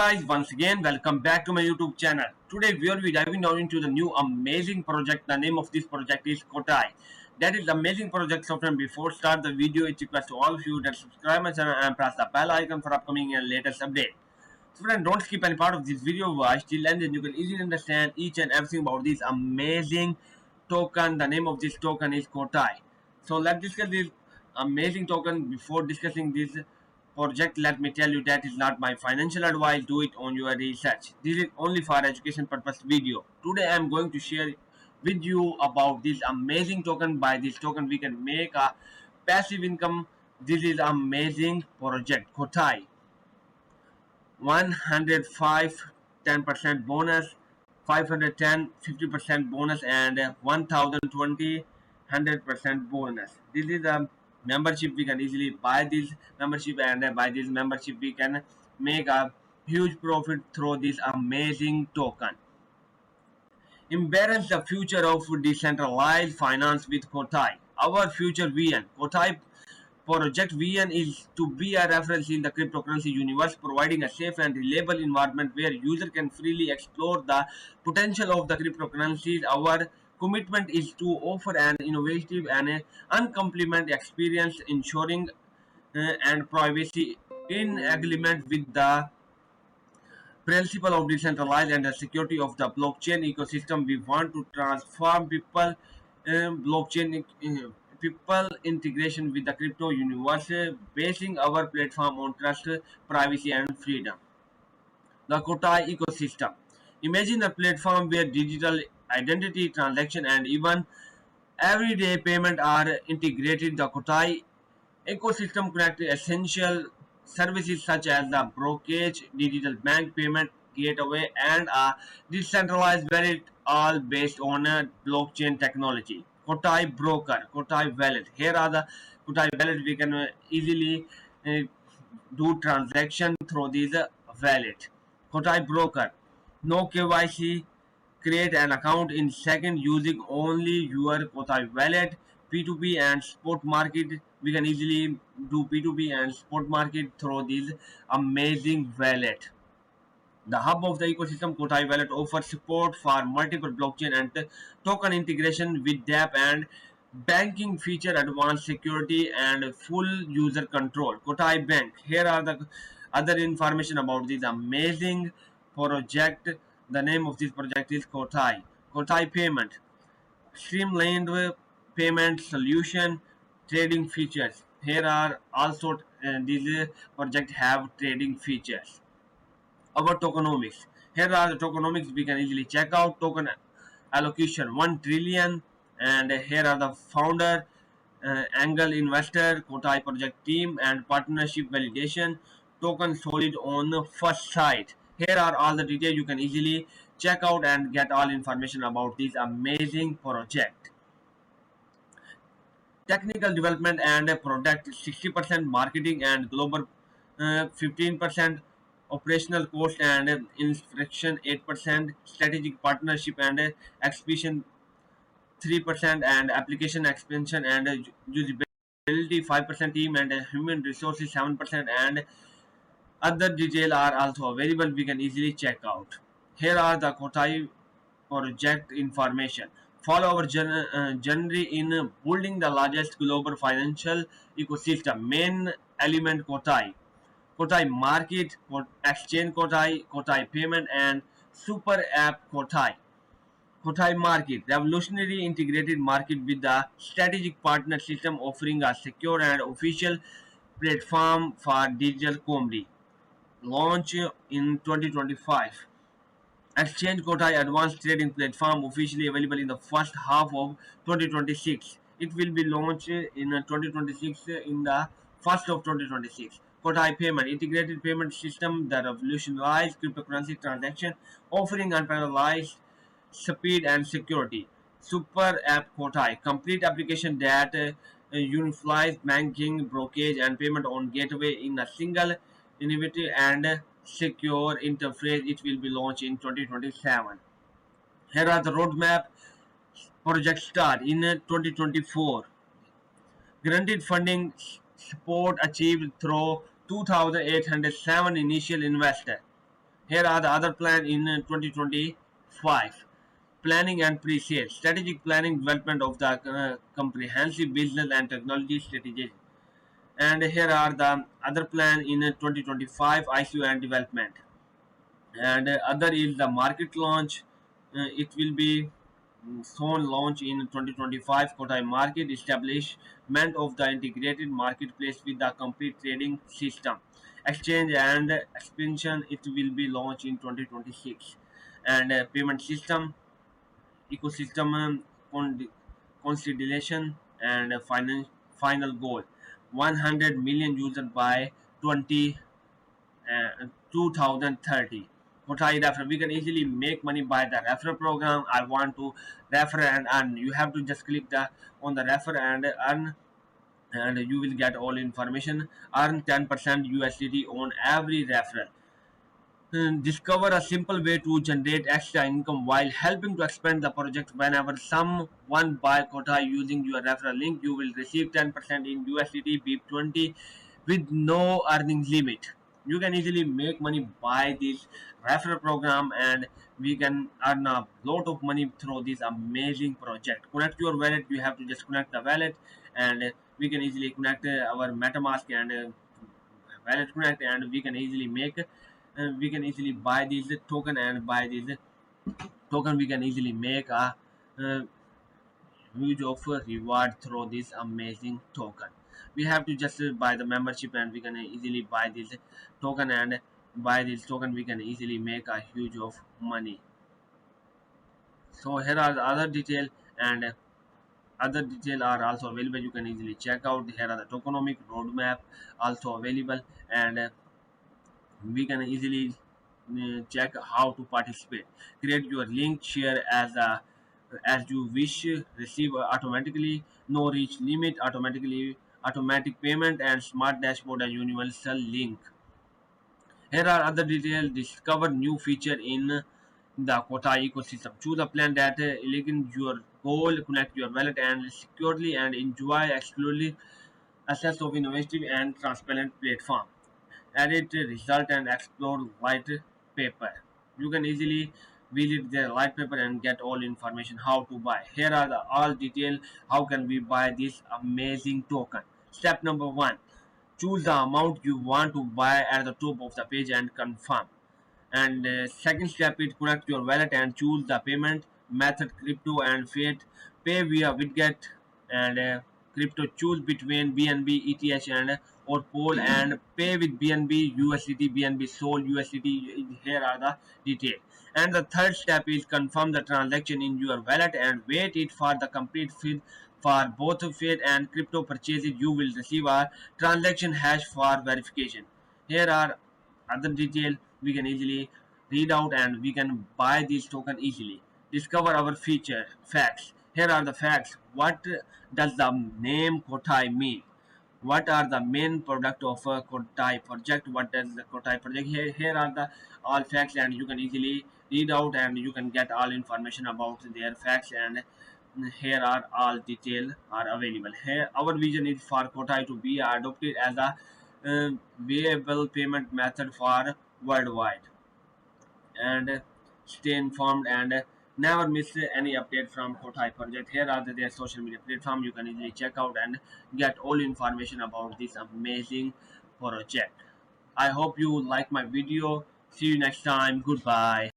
Guys, once again welcome back to my YouTube channel. Today we will be diving down into the new amazing project. The name of this project is Kotai. That is amazing project. So friend, before start the video, it's request to all of you that subscribe my channel and press the bell icon for upcoming and latest update. So friend, don't skip any part of this video. Watch till end and you can easily understand each and everything about this amazing token. The name of this token is Kotai. So let's discuss this amazing token. Before discussing this project, let me tell you that is not my financial advice. Do it on your research. This is only for education purpose video. Today I am going to share with you about this amazing token. By this token we can make a passive income. This is amazing project Kotai. 105 10% bonus, 510 50% bonus, and 1020 100% bonus. This is a membership. We can easily buy this membership, and by this membership we can make a huge profit through this amazing token. Embrace the future of decentralized finance with Kotai. Our future vision. Kotai Project VN is to be a reference in the cryptocurrency universe, providing a safe and reliable environment where users can freely explore the potential of the cryptocurrencies. Our commitment is to offer an innovative and uncomplimented experience, ensuring and privacy in agreement with the principle of decentralized and the security of the blockchain ecosystem. We want to transform blockchain people integration with the crypto universe, basing our platform on trust, privacy, and freedom. The Kotai ecosystem. Imagine a platform where digital identity, transaction, and even everyday payment are integrated. The Kotai ecosystem connects essential services such as the brokerage, digital bank payment gateway, and a decentralized wallet, all based on a blockchain technology. Kotai broker, Kotai wallet. Here are the Kotai wallet. We can easily uh, do transaction through this wallet. Kotai broker. No KYC. Create an account in second using only your Kotai wallet. P2P and spot market. We can easily do P2P and spot market through this amazing wallet. The hub of the ecosystem, Kotai Wallet offers support for multiple blockchain and token integration with dApp and banking feature, advanced security, and full user control. Kotai Bank. Here are the other information about this amazing project. The name of this project is Kotai. Kotai Payment. Streamlined payment solution, trading features. Here are also these project have trading features. Our tokenomics. Here are the tokenomics we can easily check out. Token allocation 1 trillion, and here are the founder, angle investor, Kotai project team, and partnership validation. Token solid on the first site. Here are all the details you can easily check out and get all information about this amazing project. Technical development and product 60%, marketing and global 15%, operational cost and inspection 8%, strategic partnership and expansion 3%, and application expansion and usability 5%, team and human resources 7%, and other details are also available. We can easily check out. Here are the Kotai project information. Follow our journey in building the largest global financial ecosystem. Main element Kotai. Kotai Market, Exchange Kotai, Kotai Payment, and Super App Kotai. Kotai Market, revolutionary integrated market with the strategic partner system, offering a secure and official platform for digital comedy. Launch in 2025. Exchange Kotai Advanced Trading Platform, officially available in the first half of 2026. It will be launched in 2026, in the first of 2026. Kotai Payment, integrated payment system that revolutionized cryptocurrency transaction, offering unparalleled speed and security. Super App Kotai, complete application that unifies banking, brokerage, and payment on gateway in a single innovative and secure interface. It will be launched in 2027. Here are the roadmap. Project start in 2024. Granted funding support achieved through 2,807 initial investor. Here are the other plan in 2025. Planning and pre-sale, strategic planning, development of the comprehensive business and technology strategies. And here are the other plan in 2025, ICO and development. And other is the market launch. It will be soon launch in 2025. Kotai market establishment of the integrated marketplace with the complete trading system, exchange and expansion. It will be launched in 2026. And payment system ecosystem consolidation and final goal 100 million users by 20 2030. Kotai referral. We can easily make money by the referral program. I want to refer and earn. You have to just click the on the refer and earn, and you will get all information. Earn 10% USDT on every referral. Discover a simple way to generate extra income while helping to expand the project. Whenever someone buy Kotai using your referral link, you will receive 10% in USDT BIP20 with no earning limit. You can easily make money by this referral program, and we can earn a lot of money through this amazing project. Connect your wallet. You have to just connect the wallet, and we can easily connect our MetaMask and wallet connect, and we can easily buy these token, and buy these token we can easily make a uh, huge offer reward through this amazing token. We have to just buy the membership, and we can easily buy this token, and buy this token we can easily make a huge of money. So here are the other detail, and other detail are also available. You can easily check out. Here are the tokenomic roadmap also available, and we can easily check how to participate. Create your link, share as you wish, receive automatically, no reach limit, automatic payment, and smart dashboard and universal link. Here are other details. Discover new feature in the Kotai ecosystem. Choose a plan that aligns your goal, connect your wallet and securely, and enjoy exclusively access of innovative and transparent platform. Edit result and explore white paper. You can easily visit their white paper and get all information how to buy. Here are the all detail how can we buy this amazing token. Step number one, choose the amount you want to buy at the top of the page and confirm. And second step is connect your wallet and choose the payment method, crypto and fiat. Pay via Widget and crypto. Choose between BNB, ETH and or Pol, and pay with BNB, USDT, BNB, Sol, USDT. Here are the details. And the third step is confirm the transaction in your wallet and wait it for the complete feed. For both fiat and crypto purchases, you will receive a transaction hash for verification. Here are other detail we can easily read out, and we can buy this token easily. Discover our feature facts. Here are the facts. What does the name Kotai mean? What are the main product of a Kotai project? What does the Kotai project? Here are the all facts, and you can easily read out, and you can get all information about their facts, and here are all detail are available. Here our vision is for Kotai to be adopted as a viable payment method for worldwide, and stay informed and never miss any update from Kotai project. Here are their social media platform. You can easily check out and get all information about this amazing project. I hope you like my video. See you next time. Goodbye.